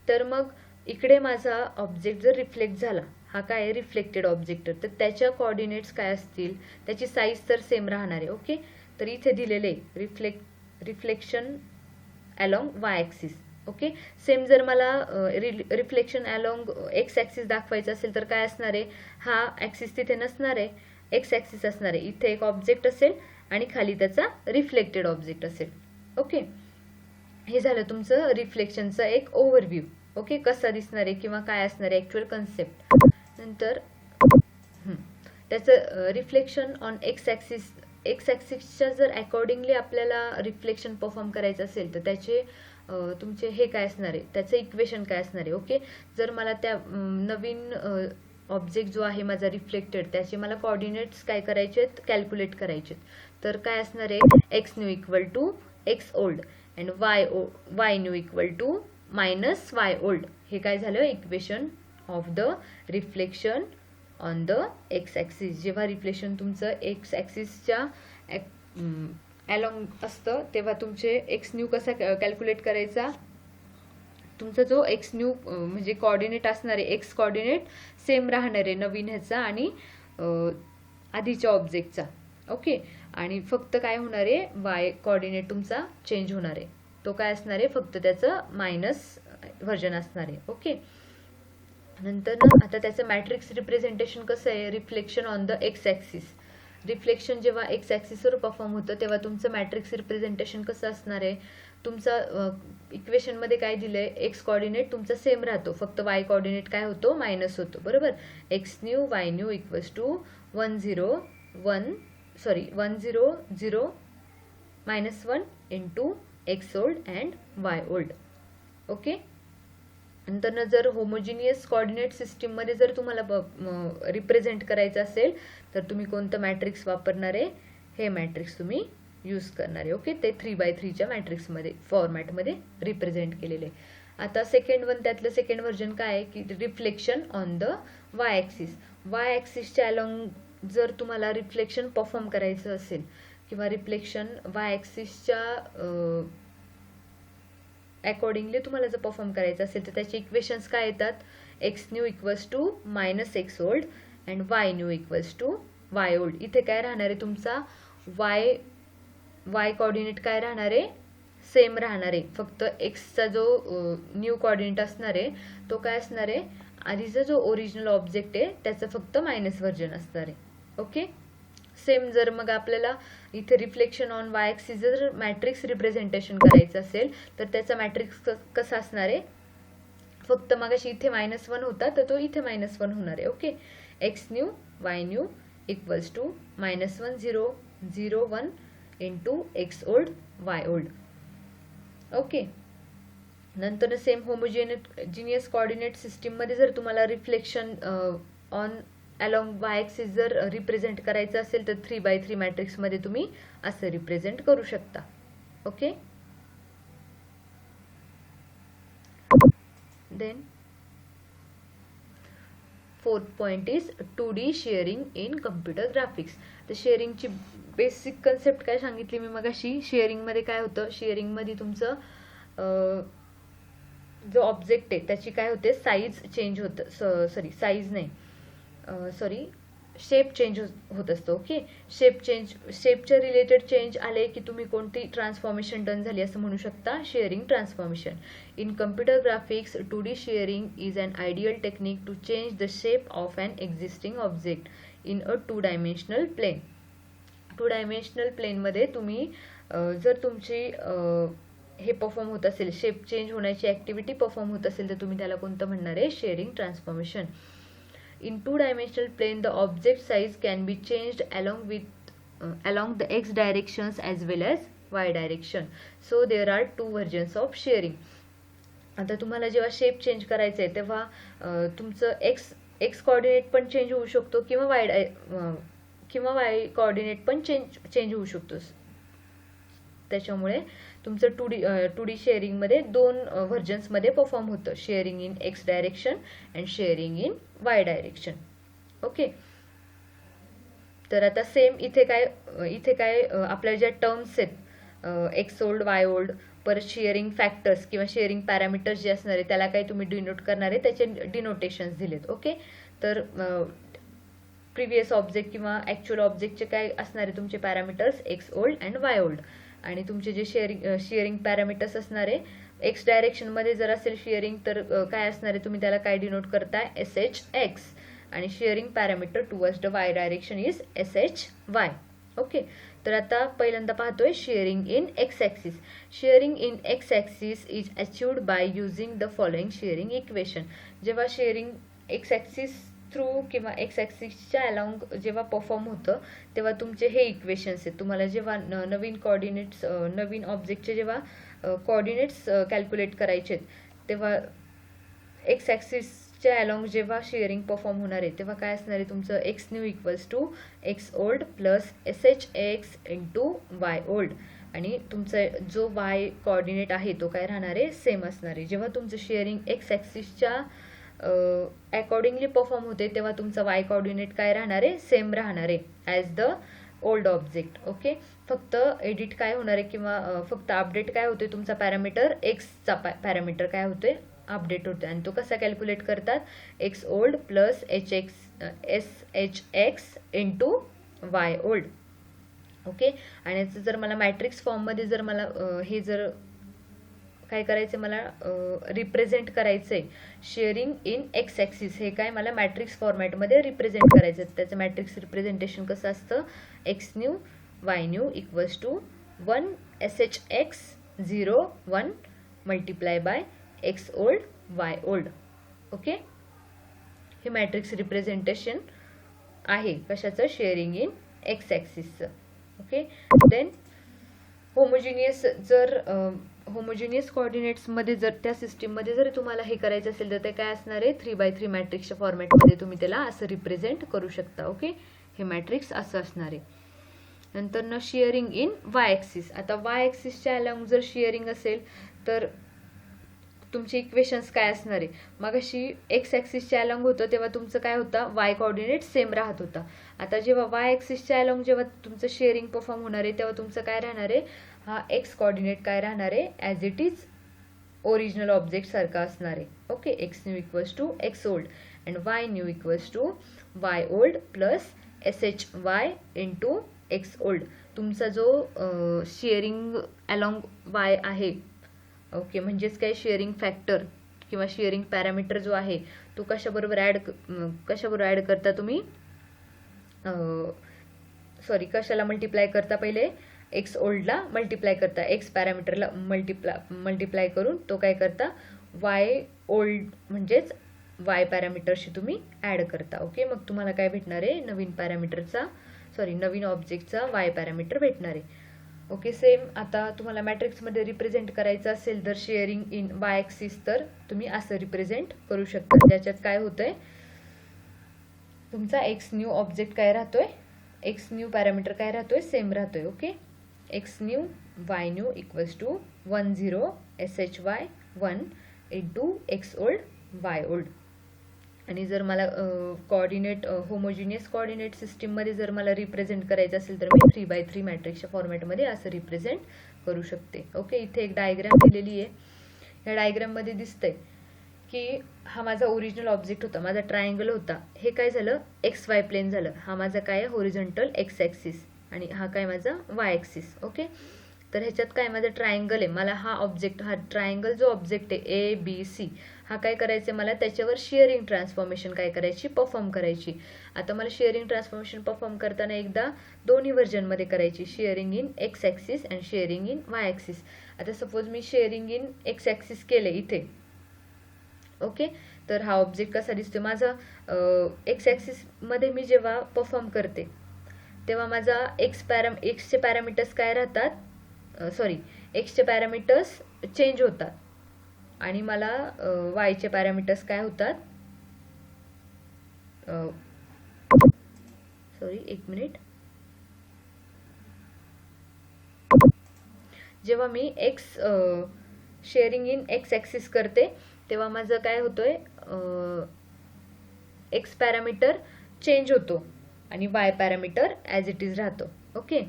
तर मग इकडे माझा ऑब्जेक्ट जर रिफ्लेक्ट झाला, हा काय आहे, रिफ्लेक्टेड ऑब्जेक्ट, तर त्याच्या कोऑर्डिनेट्स काय असतील, त्याची साईज तर सेम राहणार आहे, ओके. तर इथे दिलेले reflection along y axis, okay. Same जर मला रिफ्लेक्शन अलॉंग एक्स ॲक्सिस दाखवायचं असेल तर काय असणार आहे, हा ॲक्सिस तिथे नसणार आहे, एक्स ॲक्सिस असणार आहे. इथे एक ऑब्जेक्ट असेल आणि खाली त्याचा रिफ्लेक्टेड ऑब्जेक्ट असेल, ओके. हे झालं तुमचं रिफ्लेक्शनचं एक ओव्हरव्ह्यू, ओके, कसा दिसणार आहे किंवा काय असणार आहे ॲक्च्युअल कन्सेप्ट. नंतर त्याचं रिफ्लेक्शन ऑन एक्स ॲक्सिसच्या जर अकॉर्डिंगली आपल्याला रिफ्लेक्शन परफॉर्म करायचं असेल तर त्याचे तुमचे हे काय असणार आहे, त्याचं इक्वेशन काय असणार आहे, ओके. जर मला त्या नवीन ऑब्जेक्ट जो आहे माझा रिफ्लेक्टेड, त्याचे मला कोऑर्डिनेट्स काय करायचे आहेत, कॅल्क्युलेट करायचे. तर काय असणार आहे, x new equal to x old and Y new equal to minus y old. हे काय झालं, equation of the reflection on the x axis. जेव्हा रिफ्लेक्शन तुमचं एक्स ॲक्सिसच्या अलॉंग असतं तेव्हा तुमचे एक्स न्यू कसा कॅल्क्युलेट करायचा, तुमचा जो एक्स न्यू म्हणजे कोऑर्डिनेट असणार आहे, एक्स कोऑर्डिनेट सेम राहणार आहे नवीन ह्याचा आणि आधीच्या ऑब्जेक्टचा, ओके. आणि फक्त काय होणार आहे, वाय कोऑर्डिनेट तुमचा चेंज होणार आहे, तो काय असणार आहे, फक्त त्याचं मायनस व्हर्जन असणार आहे, ओके. नंतर आता त्याचं मॅट्रिक्स रिप्रेझेंटेशन कसं आहे, reflection on the x axis. Reflection जेव्हा एक्स ॲक्सिसवर परफॉर्म होतं तेव्हा तुमचं मॅट्रिक्स रिप्रेझेंटेशन कसं असणार आहे, तुमचा इक्वेशनमध्ये काय दिलंय, एक्स कोऑर्डिनेट तुमचा सेम राहतो, फक्त वाय कोऑर्डिनेट काय होतो, मायनस होतो, बरोबर. X new Y new equals to 1 0 0 -1 into x old and Y old, okay. नंतर जर होमोजिनियस कोऑर्डिनेट सिस्टीममध्ये जर तुम्हाला रिप्रेझेंट करायचं असेल तर तुम्ही कोणतं मॅट्रिक्स वापरणार आहे, हे मॅट्रिक्स तुम्ही यूज करणार आहे, ओके. ते 3x3च्या मॅट्रिक्समध्ये फॉर्मॅटमध्ये रिप्रेझेंट केलेले. आता त्यातलं सेकंड व्हर्जन काय आहे की reflection on the Y axis. Y ॲक्सिसच्या अलॉंग जर तुम्हाला रिफ्लेक्शन परफॉर्म करायचं असेल किंवा रिफ्लेक्शन वाय ॲक्सिसच्या अकॉर्डिंगली तुम्हाला जर परफॉर्म करायचं असेल तर त्याचे इक्वेशन्स काय येतात, x new equals to minus x old and Y new equals to Y old. इथे काय राहणार आहे, तुमचा वाय कोऑर्डिनेट काय राहणार आहे, सेम राहणार आहे, फक्त एक्सचा जो न्यू कोऑर्डिनेट असणार आहे तो काय असणार आहे, आधीचा जो ओरिजिनल ऑब्जेक्ट आहे त्याचं फक्त मायनस व्हर्जन असणार आहे, ओके. सेम जर मग आपल्याला इथे रिफ्लेक्शन ऑन वाय ॲक्सिस जर मॅट्रिक्स रिप्रेझेंटेशन करायचं असेल तर त्याचा मॅट्रिक्स कसा असणार आहे, फक्त मगाशी इथे -1 होता तर तो इथे -1 होणार आहे, okay. X new Y new equals to -1 0 0 1 into x old Y old, okay. नंतर सेम होमोजिनियस कोऑर्डिनेट सिस्टीममध्ये जर तुम्हाला reflection on along y axis जर रिप्रेझेंट करायचं असेल तर 3x3 मॅट्रिक्समध्ये तुम्ही असं रिप्रेझेंट करू शकता, okay. Then 4th point is 2D shearing in computer graphics. तर शेअरिंगची बेसिक कन्सेप्ट काय सांगितली मी मगाशी. शेअरिंगमध्ये काय होतं, शेअरिंगमध्ये तुमचं जो ऑब्जेक्ट आहे त्याची काय होते, साईज चेंज होतं, शेप चेंज होत असतो, ओके. शेपच्या रिलेटेड चेंज आले की तुम्ही कोणती ट्रान्सफॉर्मेशन डन झाली असं म्हणू शकता, shearing transformation. In computer graphics 2D shearing is an ideal technique to change the shape of an existing object in a 2 dimensional plane. 2 dimensional प्लेनमध्ये तुम्ही जर तुमची हे परफॉर्म होत असेल, शेप चेंज होण्याची ॲक्टिव्हिटी परफॉर्म होत असेल तर तुम्ही त्याला कोणतं म्हणणार आहे, shearing transformation. In 2-dimensional plane, the object size can be changed along the x directions as well as y direction. So there are 2 versions of sharing. आता तुम्हाला जेव्हा शेप चेंज करायचा आहे तेव्हा तुमचं एक्स कोऑर्डिनेट पण चेंज होऊ शकतो किंवा वाय कोऑर्डिनेट पण चेंज होऊ शकतो. त्याच्यामुळे तुमचं टू डी शेअरिंगमध्ये दोन व्हर्जन्समध्ये परफॉर्म होतं, shearing in x direction and shearing in y direction. Okay. तर आता सेम इथे काय आपल्या ज्या टर्म्स आहेत एक्स ओल्ड वाय ओल्ड, परत शेअरिंग फॅक्टर्स किंवा शेअरिंग पॅरामीटर्स जे असणार आहे त्याला काही तुम्ही डिनोट करणार आहे, त्याचे डिनोटेशन्स दिलेत. ओके. तर प्रिव्हियस ऑब्जेक्ट किंवा ॲक्च्युअल ऑब्जेक्टचे काय असणार आहे तुमचे parameters x old and Y old, आणि तुमचे जे शेअरिंग पॅरामीटर्स असणार आहे एक्स डायरेक्शनमध्ये जर असेल शेअरिंग तर काय असणार आहे, तुम्ही त्याला काय डिनोट करताय SHX, आणि shearing parameter towards the y direction is SHY. Okay. तर आता पहिल्यांदा पाहतोय shearing in x axis. Shearing in x axis is achieved by using the following shearing equation. जेव्हा शेअरिंग एक्स ॲक्सिस थ्रू किंवा x ॲक्सिसच्या along जेव्हा perform होतं तेव्हा तुमचे हे इक्वेशन्स आहेत. तुम्हाला जेव्हा नवीन ऑब्जेक्टचे जेव्हा कोऑर्डिनेट्स कॅल्क्युलेट करायचे आहेत तेव्हा एक्स ॲक्सिसच्या अलॉंग जेव्हा शेअरिंग परफॉर्म होणार आहे तेव्हा काय असणार आहे तुमचं x new equals to x old plus SHX into y old, आणि तुमचा जो वाय कोऑर्डिनेट आहे तो काय राहणार आहे, सेम असणार आहे. जेव्हा तुमचं शेअरिंग एक्स ॲक्सिसच्या अकॉर्डिंगली परफॉर्म होते तेव्हा तुमचा वाय कोऑर्डिनेट काय राहणार आहे, सेम राहणार आहे as the old object. Okay. फक्त एडिट काय होणार आहे किंवा फक्त अपडेट काय होते, तुमचा पॅरामीटर एक्सचा पॅरामीटर काय होते, अपडेट होते. आणि तो कसा कॅल्क्युलेट करतात, x old plus SHX into y old. Okay. आणि याचं जर मला मॅट्रिक्स फॉर्ममध्ये जर मला हे जर काय करायचं, मला रिप्रेझेंट करायचं आहे शेअरिंग इन एक्स ॲक्सिस, हे काय मला मॅट्रिक्स फॉर्मॅटमध्ये रिप्रेझेंट करायचं आहे. त्याचं मॅट्रिक्स रिप्रेझेंटेशन कसं असतं, X new Y new equals to 1 SHX 0 1 multiply by X old Y old. Okay. हे मॅट्रिक्स रिप्रेझेंटेशन आहे कशाचं, शेअरिंग इन एक्स ॲक्सिसचं. ओके. देन होमोजिनियस कोऑर्डिनेट्समध्ये जर त्या सिस्टीममध्ये जर तुम्हाला हे करायचं असेल तर ते काय असणार आहे, 3x3 मॅट्रिक्सच्या फॉर्मॅटमध्ये तुम्ही त्याला असं रिप्रेझेंट करू शकता. ओके. हे मॅट्रिक्स असं असणार आहे. नंतर ना शेअरिंग इन वाय ॲक्सिस. आता वाय ॲक्सिसच्या अलॉंग जर शेअरिंग असेल तर तुमचे इक्वेशन्स काय असणार आहे, मग अशी एक्स ॲक्सिसच्या अलॉंग होतं तेव्हा तुमचं काय होतं, वाय कोऑर्डिनेट सेम राहत होता. आता जेव्हा वाय ॲक्सिसच्या अलॉंग जेव्हा तुमचं शेअरिंग परफॉर्म होणार आहे तेव्हा तुमचं काय राहणार आहे, हा एक्स कोऑर्डिनेट काय राहणार आहे, as it is original object सारखा असणार आहे. Okay. X new equals to x old and Y new equals to Y old plus SHY into x old. तुमचा जो शेअरिंग अलॉंग वाय आहे, ओके, म्हणजेच काय शेअरिंग फॅक्टर किंवा शेअरिंग पॅरामीटर जो आहे तो कशाबरोबर ॲड करता तुम्ही, कशाला मल्टिप्लाय करता, पहिले एक्स ओल्डला मल्टिप्लाय करता, एक्स पॅरामीटरला मल्टिप्लाय करून तो काय करता, वाय ओल्ड म्हणजेच वाय पॅरामीटरशी तुम्ही ॲड करता. ओके. मग तुम्हाला काय भेटणार आहे, नवीन ऑब्जेक्टचा वाय पॅरामीटर भेटणार आहे. ओके. सेम आता तुम्हाला मॅट्रिक्समध्ये रिप्रेझेंट करायचं असेल तर शेअरिंग इन वाय ॲक्सिस तर तुम्ही असं रिप्रेझेंट करू शकता, ज्याच्यात काय होतंय, तुमचा एक्स न्यू ऑब्जेक्ट काय राहतोय, एक्स न्यू पॅरामीटर काय राहतोय, सेम राहतोय. Okay. X new Y new equals to 1 0 SHY 1 into x old Y old. आणि जर मला होमोजिनियस कोऑर्डिनेट सिस्टीममध्ये जर मला रिप्रेझेंट करायचं असेल तर मी 3x3 मॅट्रिक्सच्या फॉर्मॅटमध्ये असं रिप्रेझेंट करू शकते. ओके. इथे एक डायग्राम दिलेली आहे. या डायग्राममध्ये दिसतंय की हा माझा ओरिजिनल ऑब्जेक्ट होता, माझा ट्रायंगल होता. हे काय झालं, XY प्लेन झालं. हा माझा काय आहे, होरिझॉन्टल एक्स ॲक्सिस, आणि हा काय माझा वाय ॲक्सिस. ओके. तर ह्याच्यात काय माझं ट्रायंगल आहे, मला हा ट्रायंगल जो ऑब्जेक्ट आहे ABC हा काय करायचं, मला त्याच्यावर शेअरिंग ट्रान्सफॉर्मेशन काय करायची, परफॉर्म करायची. आता मला शेअरिंग ट्रान्सफॉर्मेशन परफॉर्म करताना एकदा दोन्ही व्हर्जनमध्ये करायची, shearing in x axis and shearing in Y axis. आता सपोज मी शेअरिंग इन एक्स ॲक्सिस केले इथे. ओके. तर हा ऑब्जेक्ट कसा दिसतो माझा, एक्स ॲक्सिसमध्ये मी जेव्हा परफॉर्म करते तेव्हा माझा एक्सचे पॅरामीटर्स काय राहतात, एक्सचे पॅरामीटर्स चेंज होतात. आणि मला वायचे पॅरामीटर्स काय होतात, सॉरी एक मिनिट, जेव्हा मी X shearing in x axis करते तेव्हा माझं काय होतोय, एक्स पॅरामीटर चेंज होतो आणि Y parameter as it is राहतो. ओके,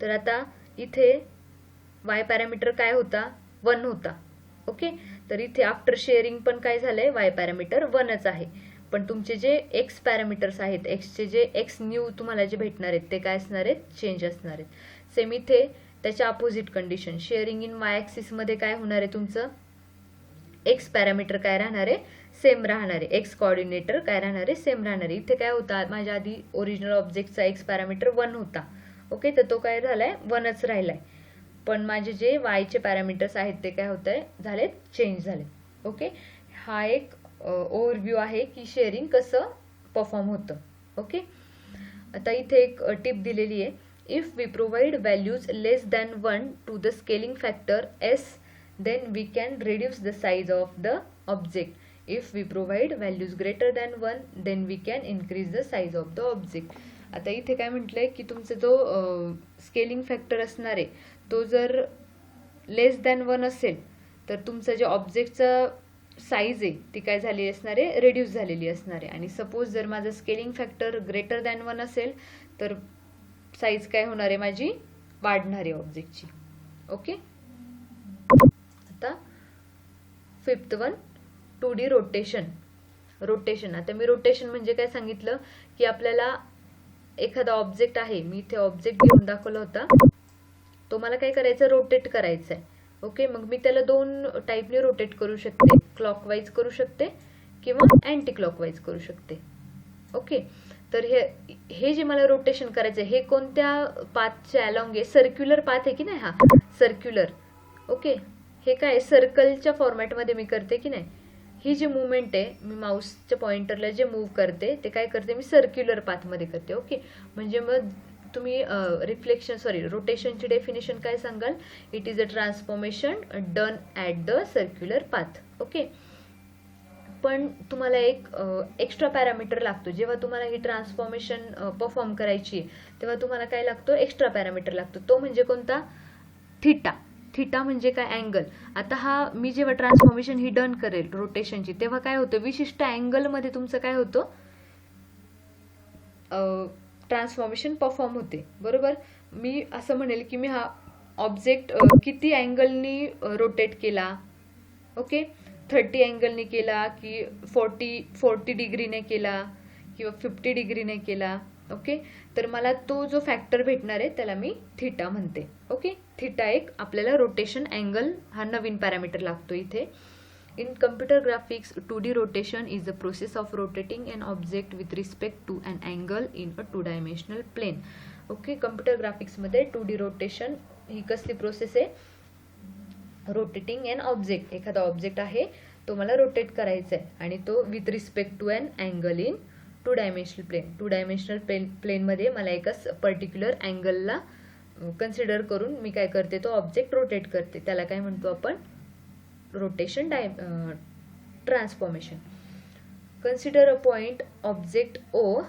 तर आता इथे वाय पॅरामीटर काय होता, 1 होता. ओके, तर इथे आफ्टर शेअरिंग पण काय झालंय, वाय पॅरामीटर 1च आहे. पण तुमचे जे एक्स पॅरामीटर्स आहेत, एक्सचे जे एक्स न्यू तुम्हाला जे भेटणार आहेत ते काय असणार आहेत, चेंज असणार आहेत. सेम इथे त्याच्या opposite condition, shearing in Y axis मध्ये काय होणार आहे, तुमचं एक्स पॅरामीटर काय राहणार आहे, सेम राहणार आहे. एक्स कोऑर्डिनेटर काय राहणार आहे, सेम राहणार आहे. इथे काय होता, माझ्या आधी ओरिजिनल ऑब्जेक्टचा एक्स पॅरामीटर 1 होता. ओके, तर तो काय झालाय, 1च राहिलाय. पण माझे जे वायचे पॅरामीटर्स आहेत ते काय होत आहे, झालेत, चेंज झाले. ओके, हा एक ओव्हरव्ह्यू आहे की शेअरिंग कसं परफॉर्म होतं. ओके, आता इथे एक टिप दिलेली आहे, if we provide values less than 1 to the scaling factor S then we can reduce the size of the object. If we provide values greater than 1 then we can increase the size of the object. आता इथे काय म्हटलंय की तुमचा जो scaling factor असणार आहे तो जर लेस दॅन 1 असेल तर तुमचं जे ऑब्जेक्टचा साईज आहे ती काय झाली असणार आहे, रेड्यूस झालेली असणार आहे. आणि सपोज जर माझं स्केलिंग फॅक्टर ग्रेटर दॅन 1 असेल तर साईज काय होणार आहे, माझी वाढणार आहे ऑब्जेक्टची. ओके, आता 5th one, 2D rotation. Rotation, आता मी रोटेशन म्हणजे काय सांगितलं की आपल्याला एखादा ऑब्जेक्ट आहे, मी इथे ऑब्जेक्ट घेऊन दाखवला होता, तो मला काय करायचं, रोटेट करायचा आहे. ओके, मग मी त्याला 2 टाईपने रोटेट करू शकते, क्लॉकवाईज करू शकते किंवा अँटी क्लॉकवाईज करू शकते. ओके, तर हे जे मला रोटेशन करायचं आहे हे कोणत्या पाथच्या अलॉंग आहे, सर्क्युलर पाथ आहे की नाही, हा सर्क्युलर. ओके, हे काय सर्कलच्या फॉर्मॅटमध्ये मी करते की नाही, ही जी मुवमेंट आहे मी माऊसच्या पॉइंटरला जे मूव्ह करते ते काय करते, मी सर्क्युलर पाथमध्ये करते. ओके, म्हणजे मग तुम्ही रोटेशनची डेफिनेशन काय सांगाल, it is a transformation done at the circular path. Okay, पण तुम्हाला एक एक्स्ट्रा पॅरामीटर लागतो, जेव्हा तुम्हाला ही ट्रान्सफॉर्मेशन परफॉर्म करायची तेव्हा तुम्हाला काय लागतो, एक्स्ट्रा पॅरामीटर लागतो. तो म्हणजे कोणता, थिटा. थिटा म्हणजे काय, अँगल. आता हा मी जेव्हा ट्रान्सफॉर्मेशन ही डन करेल रोटेशनची तेव्हा काय होतं, विशिष्ट अँगलमध्ये तुमचं काय होतं, ट्रान्सफॉर्मेशन परफॉर्म होते. बरोबर, मी असं म्हणेल की मी हा ऑब्जेक्ट किती अँगलनी रोटेट केला. ओके, 30 अँगलने केला की 40 डिग्रीने केला किंवा 50 डिग्रीने केला. ओके, तर मला तो जो फॅक्टर भेटणार आहे त्याला मी थिटा म्हणते. ओके, थिटा एक आपल्याला रोटेशन अँगल हा नवीन पॅरामीटर लागतो इथे. In computer graphics 2D rotation is the process of rotating an object with respect to an angle in a 2 dimensional plane. Okay, computer ग्राफिक्समध्ये 2D रोटेशन ही कसली प्रोसेस आहे, रोटेटिंग एन ऑब्जेक्ट, एखादा object आहे तो मला रोटेट करायचा आहे आणि तो with respect to an angle in 2 dimensional plane. 2 dimensional प्लेनमध्ये मला एका पर्टिक्युलर अँगलला कन्सिडर करून मी काय करते, तो ऑब्जेक्ट रोटेट करते, त्याला काय म्हणतो आपण, rotation transformation. Consider a point object O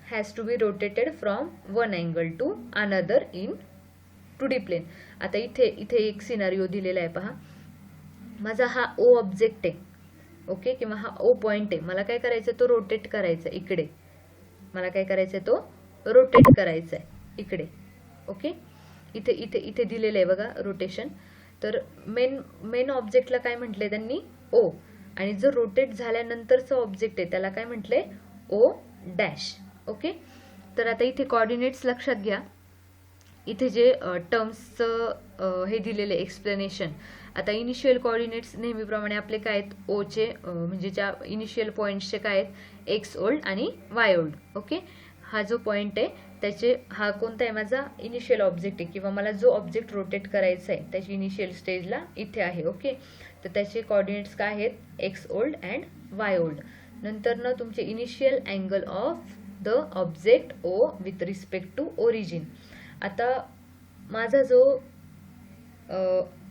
has to be rotated from one angle to another in 2D plane. आता इथे एक सिनारिओ दिलेला आहे पहा, माझा हा O ऑब्जेक्ट आहे. ओके, किंवा हा O पॉइंट आहे, मला काय करायचं, तो रोटेट करायचा इकडे, मला काय करायचं, तो रोटेट करायचा आहे इकडे. ओके, इथे इथे इथे दिलेलं आहे बघा रोटेशन. तर मेन ऑब्जेक्टला काय म्हटलंय त्यांनी, O, आणि जो रोटेट झाल्यानंतरचा ऑब्जेक्ट आहे त्याला काय म्हटलंय, O डॅश. ओके, तर आता इथे कोऑर्डिनेट्स लक्षात घ्या, इथे जे टर्म्सचं हे दिलेले एक्सप्लेनेशन. आता इनिशियल कोऑर्डिनेट्स नेहमीप्रमाणे आपले काय आहेत, ओचे म्हणजे ज्या इनिशियल पॉईंट्सचे काय आहेत, एक्स ओल्ड आणि वाय ओल्ड. ओके, हा जो पॉईंट आहे त्याचे, हा कोणता आहे, माझा इनिशियल ऑब्जेक्ट आहे किंवा मला जो ऑब्जेक्ट रोटेट करायचा आहे त्याची इनिशियल स्टेजला इथे आहे. ओके, तर त्याचे कोऑर्डिनेट्स काय आहेत, x old and Y old. नंतर ना तुमचे initial angle of the object O with respect to origin. आता माझा जो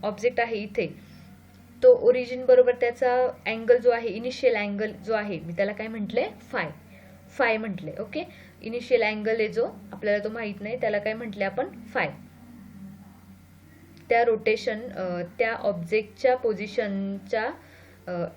ऑब्जेक्ट आहे इथे तो ओरिजिन बरोबर त्याचा अँगल जो आहे, इनिशियल अँगल जो आहे, मी त्याला काय म्हटले, फाय म्हटले. ओके, इनिशियल अँगल आहे जो आपल्याला तो माहित नाही, त्याला काय म्हटले आपण, फाय. त्या रोटेशन त्या ऑब्जेक्टच्या पोझिशनच्या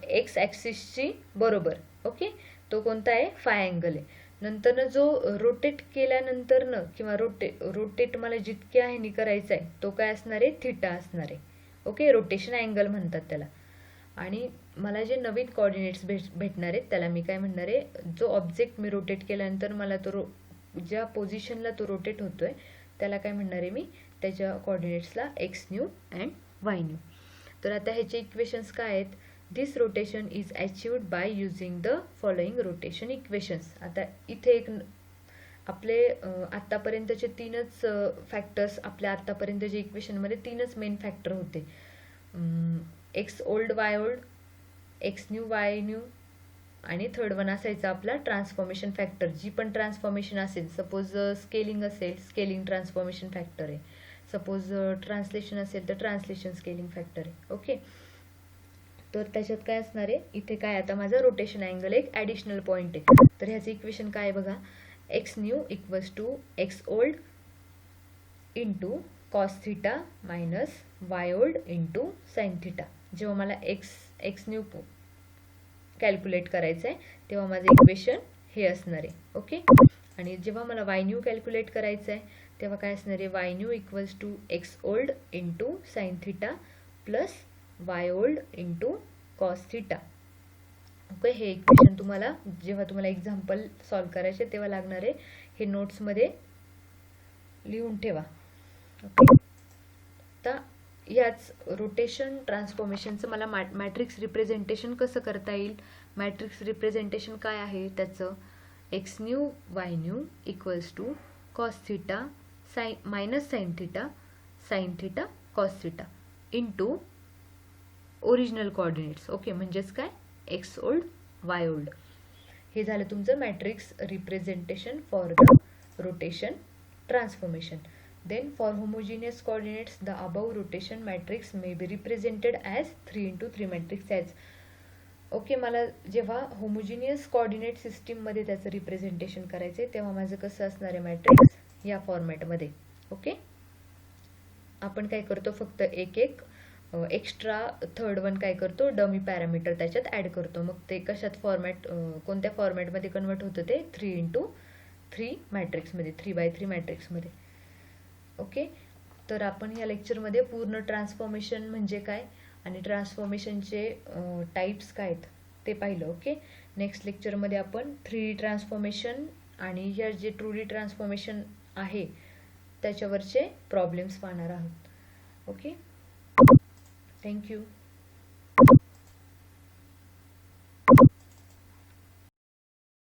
एक्स ॲक्सिसची बरोबर. ओके, तो कोणता आहे, फाय अँगल आहे. नंतर जो रोटेट केल्यानंतर किंवा रोटेट मला जितके आहे नि करायचं आहे तो काय असणार आहे, थिटा असणार आहे. ओके, रोटेशन अँगल म्हणतात त्याला. आणि मला जे नवीन कोऑर्डिनेट्स भेटणार आहेत त्याला मी काय म्हणणार आहे, जो ऑब्जेक्ट मी रोटेट केल्यानंतर मला तो ज्या पोझिशनला तो रोटेट होतोय त्याला काय म्हणणार आहे मी, त्याच्या कोऑर्डिनेट्सला X new and Y new. तर आता ह्याचे इक्वेशन्स काय आहेत, this rotation is achieved by using the following rotation equations. आता इथे एक आपले आत्तापर्यंतचे तीनच फॅक्टर्स, आपल्या आत्तापर्यंतच्या इक्वेशनमध्ये तीनच मेन फॅक्टर होते, x old Y old, x new Y new, आणि थर्ड वन असायचा आपला ट्रान्सफॉर्मेशन फॅक्टर. जी पण ट्रान्सफॉर्मेशन असेल, सपोज स्केलिंग असेल, स्केलिंग ट्रान्सफॉर्मेशन फॅक्टर आहे. सपोज ट्रान्सलेशन असेल तर ट्रान्सलेशन स्केलिंग फॅक्टर आहे. ओके, तर त्याच्यात काय असणार आहे, इथे काय आता माझा रोटेशन अँगल एक ॲडिशनल पॉईंट आहे. तर ह्याचं इक्वेशन काय बघा, x new equals to x old into cos theta minus y old into sine theta. जेव्हा मला एक्स न्यू कॅल्क्युलेट करायचं आहे तेव्हा माझं इक्वेशन हे असणार आहे. ओके, आणि जेव्हा मला वाय न्यू कॅल्क्युलेट करायचं आहे तेव्हा काय असणार आहे, y new equals to x old into sine theta plus y old into cos theta. Okay, हे इक्वेशन तुम्हाला जेव्हा तुम्हाला एक्झाम्पल सॉल्व करायचे तेव्हा लागणार आहे, हे नोट्समध्ये लिहून ठेवा. ओके, आता याच रोटेशन ट्रान्सफॉर्मेशनचं मला मॅट्रिक्स रिप्रेझेंटेशन कसं करता येईल. मॅट्रिक्स रिप्रेझेंटेशन काय आहे त्याचं, x new Y new equals to cos theta minus sine theta cos theta into original coordinates. Okay, म्हणजेच काय, एक्स ओल्ड वाय ओल्ड. हे झालं तुमचं matrix representation for the rotation transformation. Then for homogeneous coordinates the above rotation matrix may be represented as 3x3 matrix as. Okay, मला जेव्हा homogeneous coordinate सिस्टीममध्ये त्याचं representation करायचं आहे तेव्हा माझं कसं असणार आहे मॅट्रिक्स, या फॉर्मॅटमध्ये. ओके, आपण काय करतो, फक्त एक एक्स्ट्रा थर्ड वन काय करतो, डमी पॅरामीटर त्याच्यात ॲड करतो. मग ते कशात फॉर्मॅट, कोणत्या फॉर्मॅटमध्ये कन्वर्ट होतं ते 3x3 मॅट्रिक्समध्ये, 3x3 मॅट्रिक्समध्ये. ओके, तर आपण ह्या लेक्चरमध्ये पूर्ण ट्रान्सफॉर्मेशन म्हणजे काय आणि ट्रान्सफॉर्मेशनचे टाईप्स काय आहेत ते पाहिलं. ओके, नेक्स्ट लेक्चरमध्ये आपण 3D ट्रान्सफॉर्मेशन आणि या जे 2D ट्रान्सफॉर्मेशन आहे त्याच्यावरचे प्रॉब्लेम्स पाहणार आहोत. Okay, thank you.